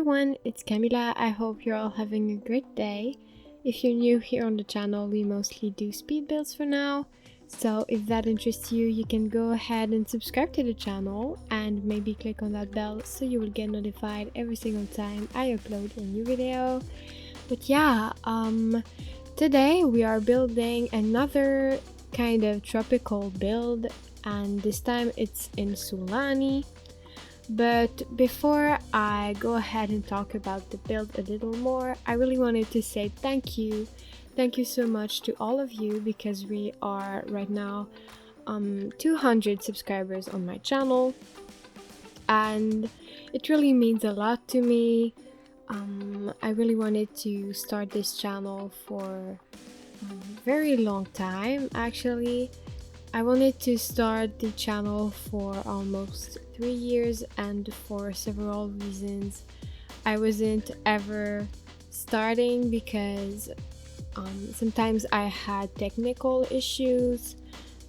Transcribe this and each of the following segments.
everyone, it's Kamila. I hope you're all having a great day. If you're new here on the channel, we mostly do speed builds for now. So if that interests you, you can go ahead and subscribe to the channel and maybe click on that bell so you will get notified every single time I upload a new video. But yeah, today we are building another kind of tropical build, and this time it's in Sulani. But before I go ahead and talk about the build a little more, I really wanted to say thank you. Thank you so much to all of you, because we are right now 200 subscribers on my channel, and it really means a lot to me. I really wanted to start this channel for a very long time. Actually, I wanted to start the channel for almost 3 years, and for several reasons I wasn't ever starting because sometimes I had technical issues,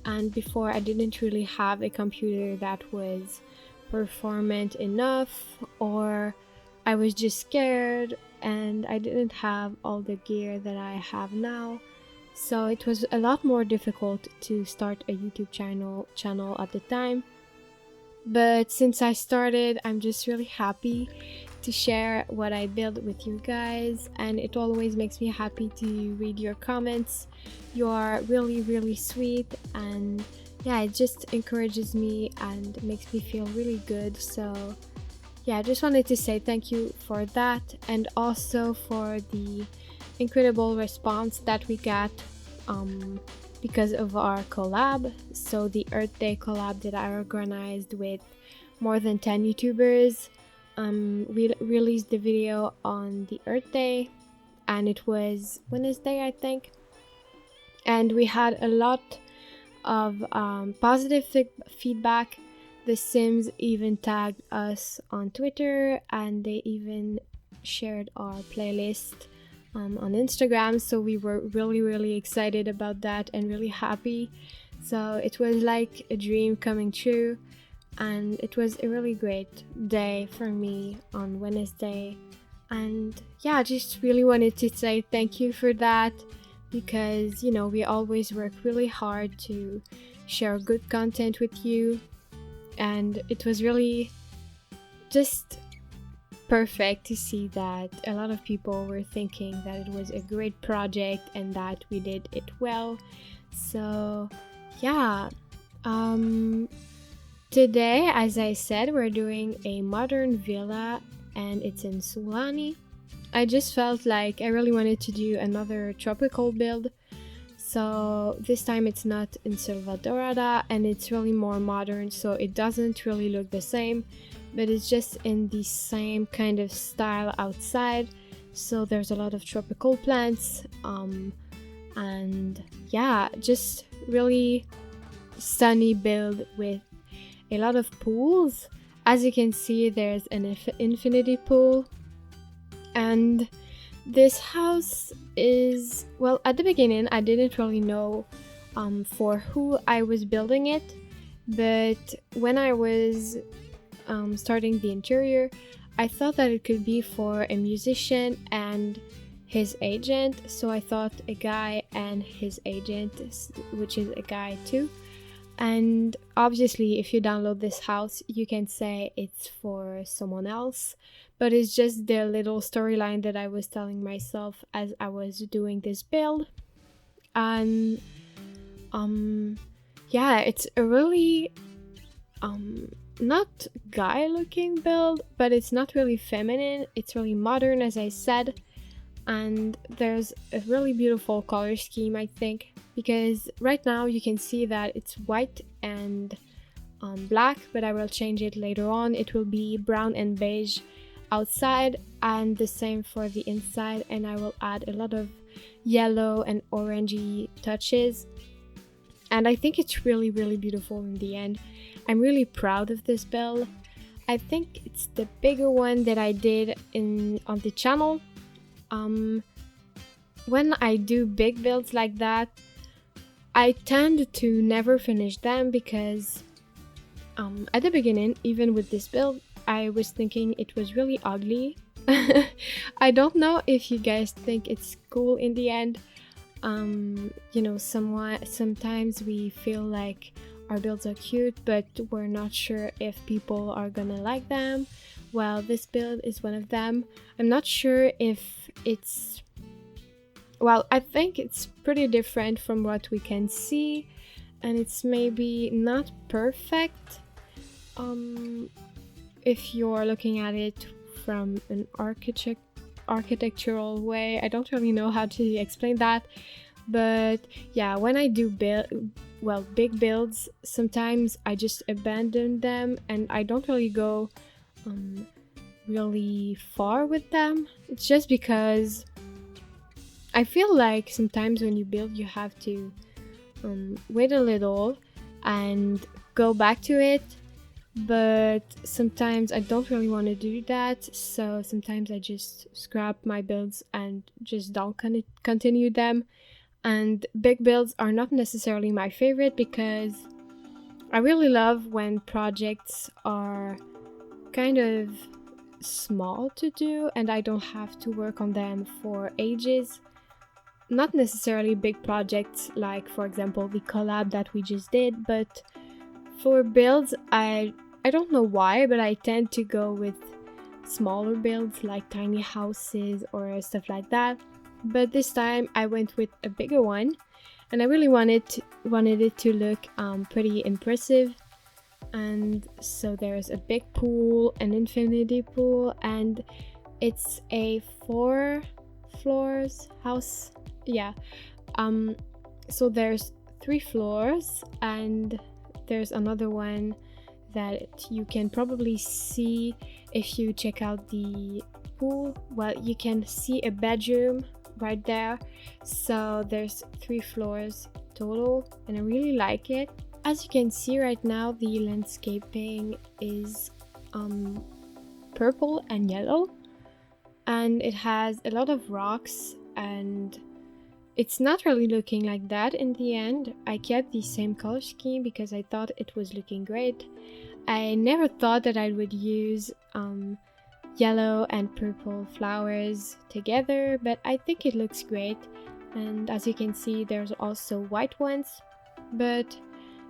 and before I didn't really have a computer that was performant enough, or I was just scared and I didn't have all the gear that I have now. So it was a lot more difficult to start a YouTube channel at the time. But since I started, I'm just really happy to share what I build with you guys, and it always makes me happy to read your comments. You are really sweet, and yeah, it just encourages me and makes me feel really good. So yeah, I just wanted to say thank you for that, and also for the incredible response that we got because of our collab. So the Earth Day collab that I organized with more than 10 YouTubers. We released the video on the Earth Day, and it was Wednesday, I think, and we had a lot of positive feedback. The Sims even tagged us on Twitter, and they even shared our playlist on Instagram. So we were really excited about that and really happy. So it was like a dream coming true, and it was a really great day for me on Wednesday. And yeah, I just really wanted to say thank you for that, because you know, we always work really hard to share good content with you, and it was really just perfect to see that a lot of people were thinking that it was a great project and that we did it well. So yeah, today, as I said, we're doing a modern villa, and it's in Sulani. I just felt like I really wanted to do another tropical build. So this time it's not in Salvadorada, and it's really more modern, so it doesn't really look the same, but it's just in the same kind of style outside. So there's a lot of tropical plants, and yeah, just really sunny build with a lot of pools. As you can see, there's an infinity pool, and this house is, well, at the beginning I didn't really know for who I was building it, but when I was starting the interior, I thought that it could be for a musician and his agent. So I thought a guy and his agent, which is a guy too. And obviously, if you download this house, you can say it's for someone else, but it's just the little storyline that I was telling myself as I was doing this build. And yeah, it's a really not guy looking build, but it's not really feminine, it's really modern, as I said. And there's a really beautiful color scheme, I think, because right now you can see that it's white and black, but I will change it later on. It will be brown and beige outside, and the same for the inside, and I will add a lot of yellow and orangey touches, and I think it's really beautiful in the end. I'm really proud of this build. I think it's the bigger one that I did on the channel. When I do big builds like that, I tend to never finish them because at the beginning, even with this build, I was thinking it was really ugly I don't know if you guys think it's cool in the end. You know, sometimes we feel like our builds are cute, but we're not sure if people are gonna like them. Well, this build is one of them. I'm not sure if it's... Well, I think it's pretty different from what we can see, and it's maybe not perfect. If you're looking at it from an architectural way, I don't really know how to explain that, but yeah, when I do big builds, sometimes I just abandon them and I don't really go really far with them. It's just because I feel like sometimes when you build, you have to wait a little and go back to it, but sometimes I don't really want to do that, so sometimes I just scrap my builds and just don't continue them. And big builds are not necessarily my favorite because I really love when projects are kind of small to do and I don't have to work on them for ages. Not necessarily big projects like, for example, the collab that we just did, but for builds, I don't know why, but I tend to go with smaller builds like tiny houses or stuff like that. But this time I went with a bigger one, and I really wanted it to look pretty impressive. And so there's a big pool, an infinity pool, and it's a 4 floors house. Yeah. So there's 3 floors, and there's another one that you can probably see if you check out the pool. Well, you can see a bedroom right there. So there's 3 floors total, and I really like it. As you can see right now, the landscaping is purple and yellow, and it has a lot of rocks, and it's not really looking like that in the end. I kept the same color scheme because I thought it was looking great. I never thought that I would use yellow and purple flowers together, but I think it looks great. And as you can see, there's also white ones. But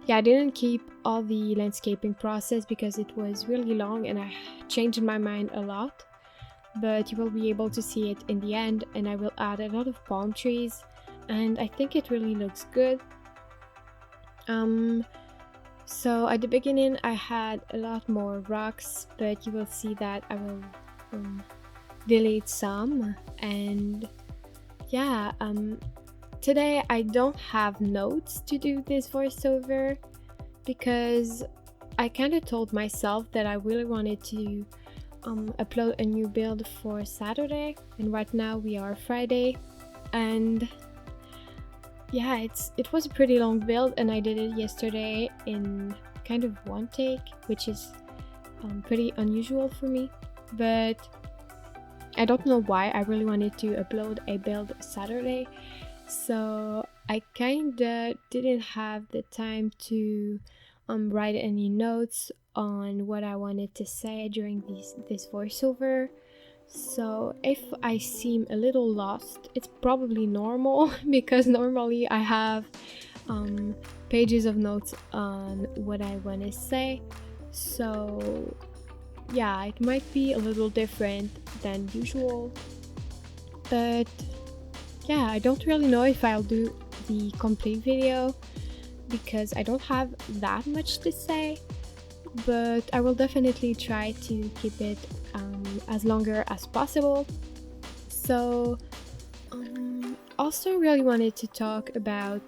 yeah, I didn't keep all the landscaping process because it was really long and I changed my mind a lot. But you will be able to see it in the end, and I will add a lot of palm trees, and I think it really looks good. So at the beginning I had a lot more rocks, but you will see that I will delete some. And yeah, today I don't have notes to do this voiceover because I kind of told myself that I really wanted to upload a new build for Saturday, and right now we are Friday, and yeah, it was a pretty long build, and I did it yesterday in kind of one take, which is pretty unusual for me, but I don't know why I really wanted to upload a build Saturday, so I kinda didn't have the time to write any notes on what I wanted to say during this voiceover. So if I seem a little lost, it's probably normal because normally I have pages of notes on what I want to say. So yeah, it might be a little different than usual, but yeah, I don't really know if I'll do the complete video because I don't have that much to say, but I will definitely try to keep it as longer as possible. So also really wanted to talk about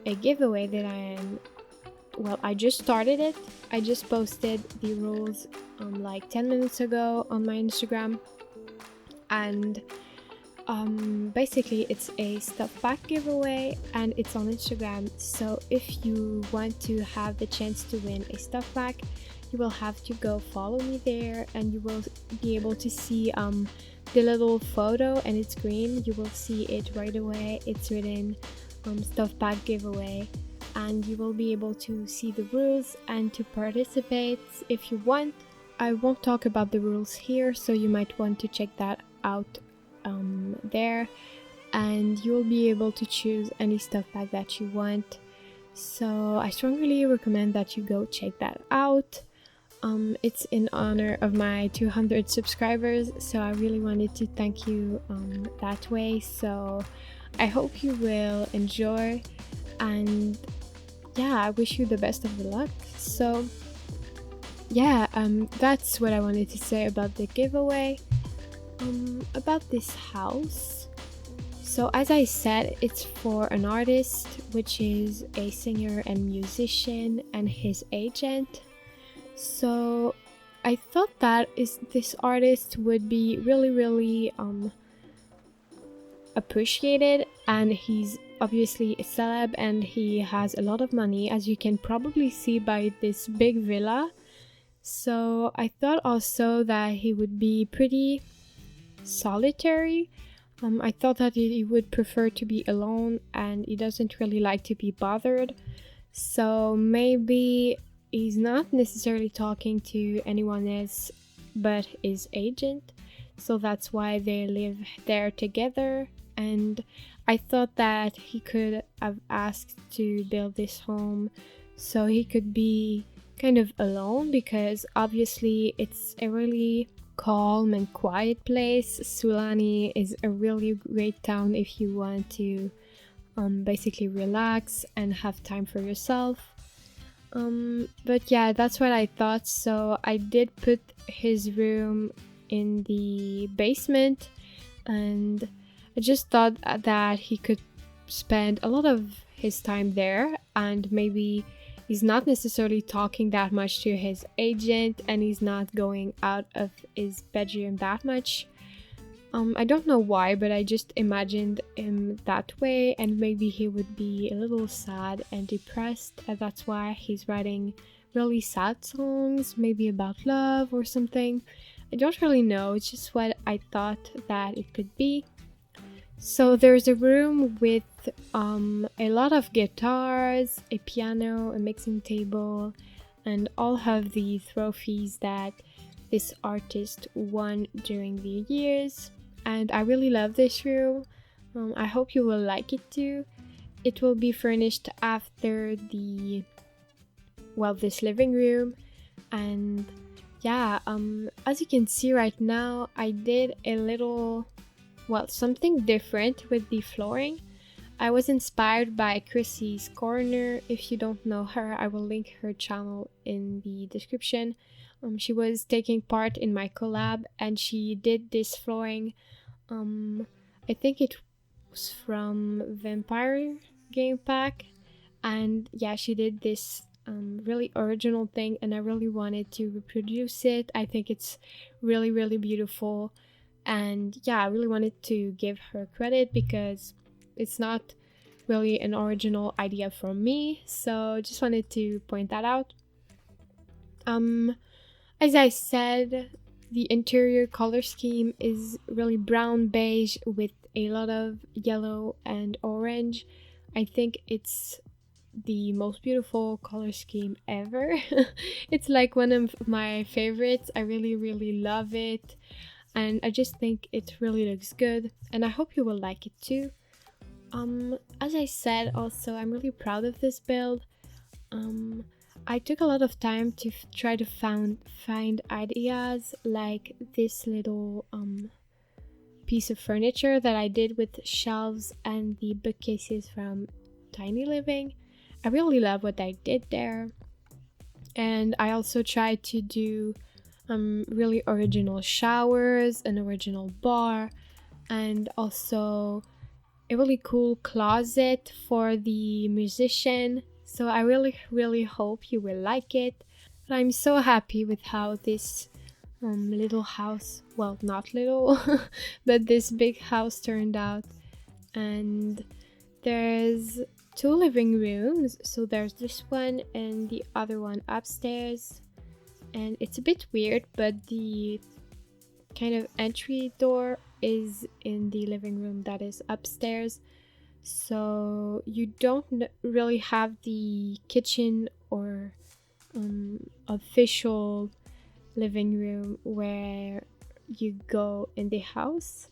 a giveaway that I just started it. I just posted the rules like 10 minutes ago on my Instagram, and basically it's a stuff pack giveaway and it's on Instagram. So if you want to have the chance to win a stuff pack, you will have to go follow me there, and you will be able to see the little photo, and it's green. You will see it right away. It's written stuff pack giveaway, and you will be able to see the rules and to participate if you want. I won't talk about the rules here, so you might want to check that out there, and you'll be able to choose any stuff pack that you want. So I strongly recommend that you go check that out. It's in honor of my 200 subscribers, so I really wanted to thank you that way. So I hope you will enjoy, and yeah, I wish you the best of the luck. So yeah, that's what I wanted to say about the giveaway. About this house, so as I said, it's for an artist, which is a singer and musician, and his agent. So I thought that this artist would be really appreciated, and he's obviously a celeb and he has a lot of money, as you can probably see by this big villa. So I thought also that he would be pretty solitary. I thought that he would prefer to be alone, and he doesn't really like to be bothered. So maybe he's not necessarily talking to anyone else but his agent. So that's why they live there together. And I thought that he could have asked to build this home so he could be kind of alone, because obviously it's a really calm and quiet place. Sulani is a really great town if you want to basically relax and have time for yourself. But yeah, that's what I thought. So I did put his room in the basement, and I just thought that he could spend a lot of his time there, and maybe he's not necessarily talking that much to his agent, and he's not going out of his bedroom that much. I don't know why, but I just imagined him that way, and maybe he would be a little sad and depressed, and that's why he's writing really sad songs, maybe about love or something. I don't really know, it's just what I thought that it could be. So there's a room with a lot of guitars, a piano, a mixing table, and all of the trophies that this artist won during the years. And I really love this room. I hope you will like it too. It will be furnished after this living room. And yeah, as you can see right now, I did a little, something different with the flooring. I was inspired by Chrissy's Corner. If you don't know her, I will link her channel in the description. She was taking part in my collab, and she did this flooring. I think it was from Vampire game pack, and yeah, she did this really original thing, and I really wanted to reproduce it. I think it's really beautiful, and yeah, I really wanted to give her credit because it's not really an original idea from me, so just wanted to point that out. As I said, the interior color scheme is really brown beige with a lot of yellow and orange. I think it's the most beautiful color scheme ever. It's like one of my favorites. I really love it, and I just think it really looks good, and I hope you will like it too. As I said, also, I'm really proud of this build. I took a lot of time to try to find ideas like this little piece of furniture that I did with shelves and the bookcases from Tiny Living. I really love what I did there. And I also tried to do really original showers, an original bar, and also a really cool closet for the musician. So I really hope you will like it. But I'm so happy with how this little house, well, not little, but this big house turned out. And there's 2 living rooms. So there's this one and the other one upstairs. And it's a bit weird, but the kind of entry door is in the living room that is upstairs. So you don't really have the kitchen or official living room where you go in the house.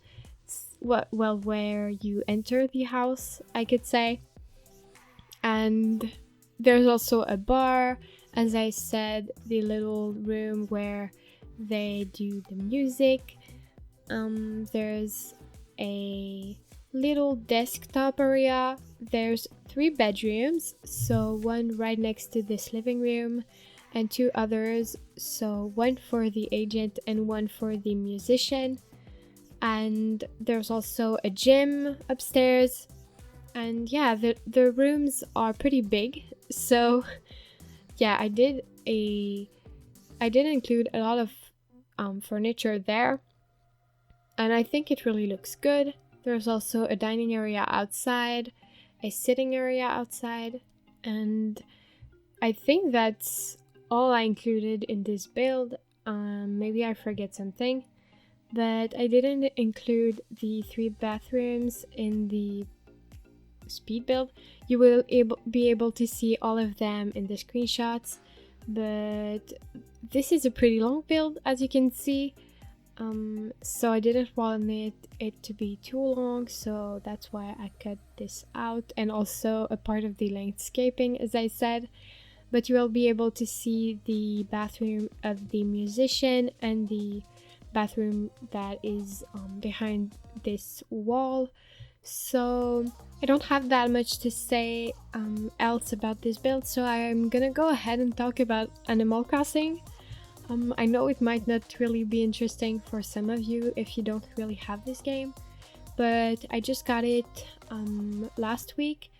Well, where you enter the house, I could say. And there's also a bar, as I said, the little room where they do the music. There's a little desktop area. There's 3 bedrooms, so one right next to this living room and 2 others, so one for the agent and one for the musician. And there's also a gym upstairs. And yeah, the rooms are pretty big, so yeah, I did include a lot of furniture there, and I think it really looks good. There's also a dining area outside, a sitting area outside, and I think that's all I included in this build. Maybe I forget something, but I didn't include the 3 bathrooms in the speed build. You will be able to see all of them in the screenshots, but this is a pretty long build, as you can see. So I didn't want it to be too long, so that's why I cut this out, and also a part of the landscaping, as I said. But you will be able to see the bathroom of the musician and the bathroom that is behind this wall. So I don't have that much to say else about this build, so I'm gonna go ahead and talk about Animal Crossing. I know it might not really be interesting for some of you if you don't really have this game, but I just got it last week,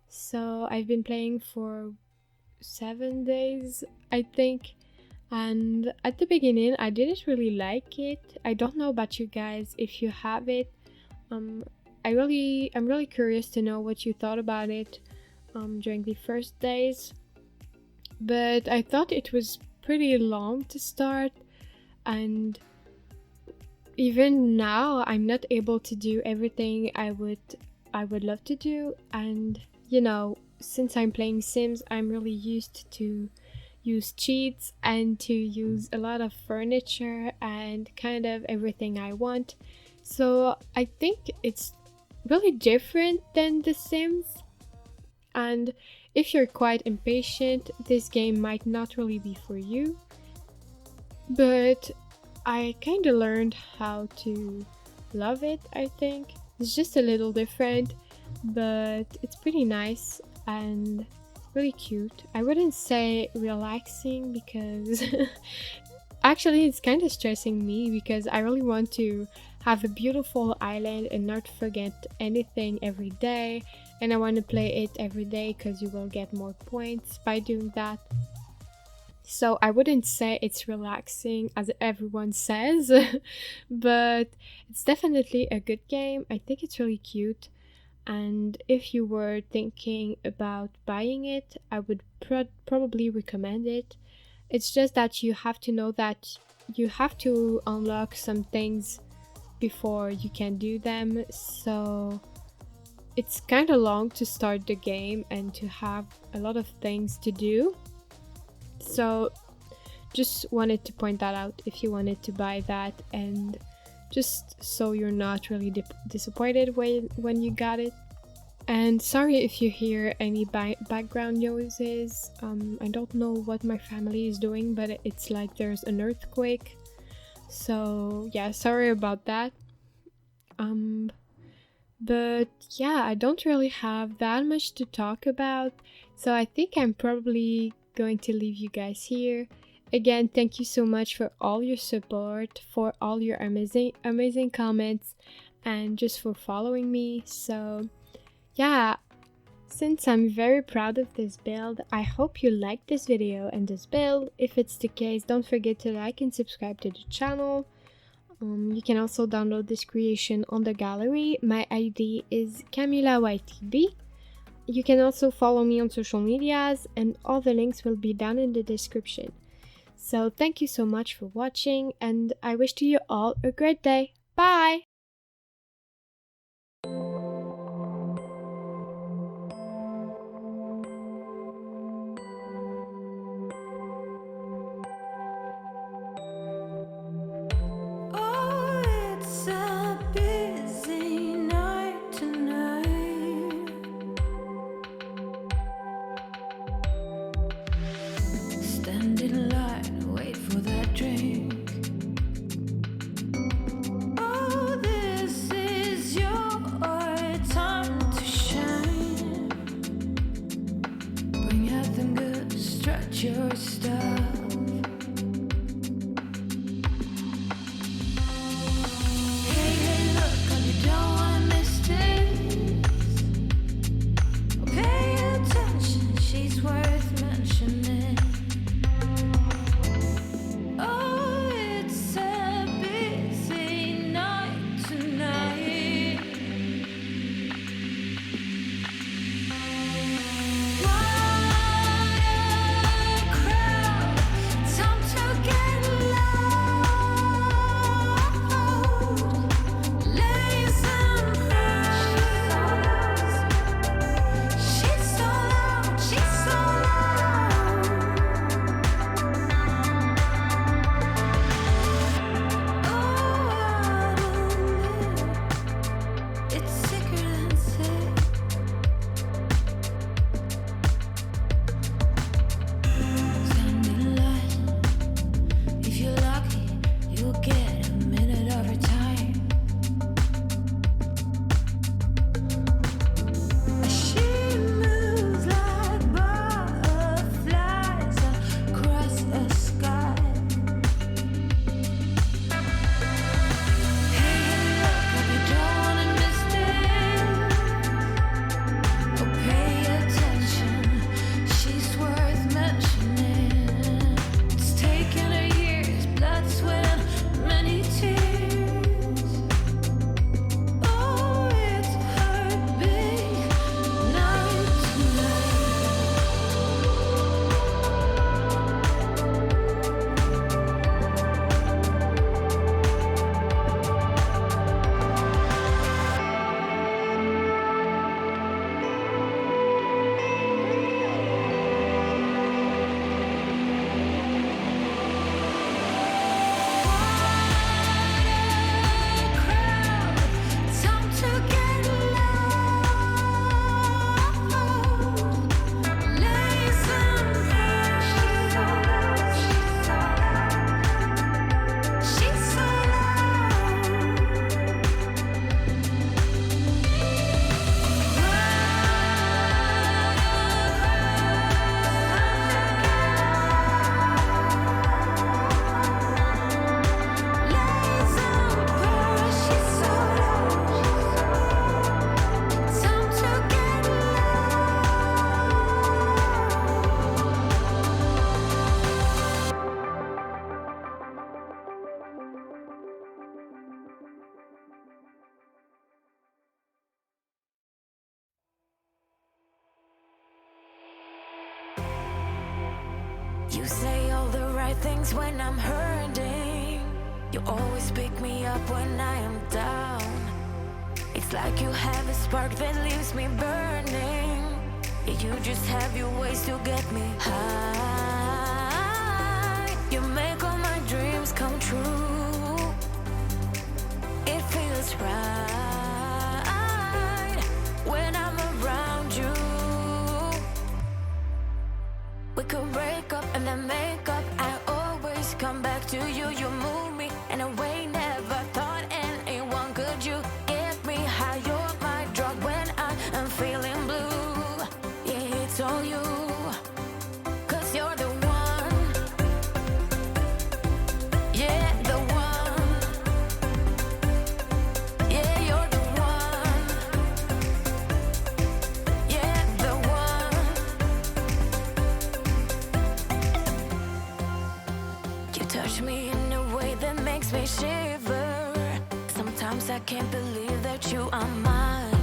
so I've been playing for 7 days, I think. And at the beginning I didn't really like it. I don't know about you guys if you have it. I'm really curious to know what you thought about it during the first days, but I thought it was pretty long to start, and even now I'm not able to do everything I would love to do. And you know, since I'm playing Sims, I'm really used to use cheats and to use a lot of furniture and kind of everything I want. So I think it's really different than The Sims, and if you're quite impatient, this game might not really be for you. But I kind of learned how to love it, I think. It's just a little different, but it's pretty nice and really cute. I wouldn't say relaxing because actually it's kind of stressing me, because I really want to have a beautiful island and not forget anything every day, and I want to play it every day because you will get more points by doing that. So I wouldn't say it's relaxing as everyone says, but it's definitely a good game. I think it's really cute, and if you were thinking about buying it, I would probably recommend it. It's just that you have to know that you have to unlock some things before you can do them, so it's kind of long to start the game and to have a lot of things to do. So just wanted to point that out if you wanted to buy that, and just so you're not really disappointed when you got it. And sorry if you hear any background noises. I don't know what my family is doing, but it's like there's an earthquake. So yeah, sorry about that. But yeah, I don't really have that much to talk about, so I think I'm probably going to leave you guys here. Again, thank you so much for all your support, for all your amazing comments, and just for following me. So yeah, since I'm very proud of this build, I hope you liked this video and this build. If it's the case, don't forget to like and subscribe to the channel. You can also download this creation on the gallery. My ID is KamilaYtb. You can also follow me on social medias, and all the links will be down in the description. So thank you so much for watching, and I wish to you all a great day. Bye! stuff. Hey, hey, look, you don't wanna miss this. Pay attention, she's worth mentioning. Oh, it's a busy night tonight. What a crowd, time to get loud. Ladies and gentlemen, she's so loud, she's so loud. Oh, it's sicker than sick. Tell me lies. If you're lucky, you'll get a minute of her time. She moves like butterflies across the sky. Hey, look, you don't wanna miss this. Oh, pay attention, she's worth mentioning. It's taken her years, blood, sweat, and many tears. Oh, it's her big night tonight. Crowd, time to get loud. Ladies and gentlemen, she's so You say all the right things when I'm hurting. You always pick me up when I am down. It's like you have a spark that leaves me burning. You just have your ways to get me high. You make all my dreams come true. It feels right when I'm around you. We could break up and then make up. I always come back to you. You move me in a way never thought anyone could. You get me high. You're my drug when I am feeling blue. Yeah, it's all you. 'Cause you're the one. Yeah, the one. Yeah, you're the one. Yeah, the one. You touch me in a way that makes me shiver. Sometimes I can't believe that you are mine.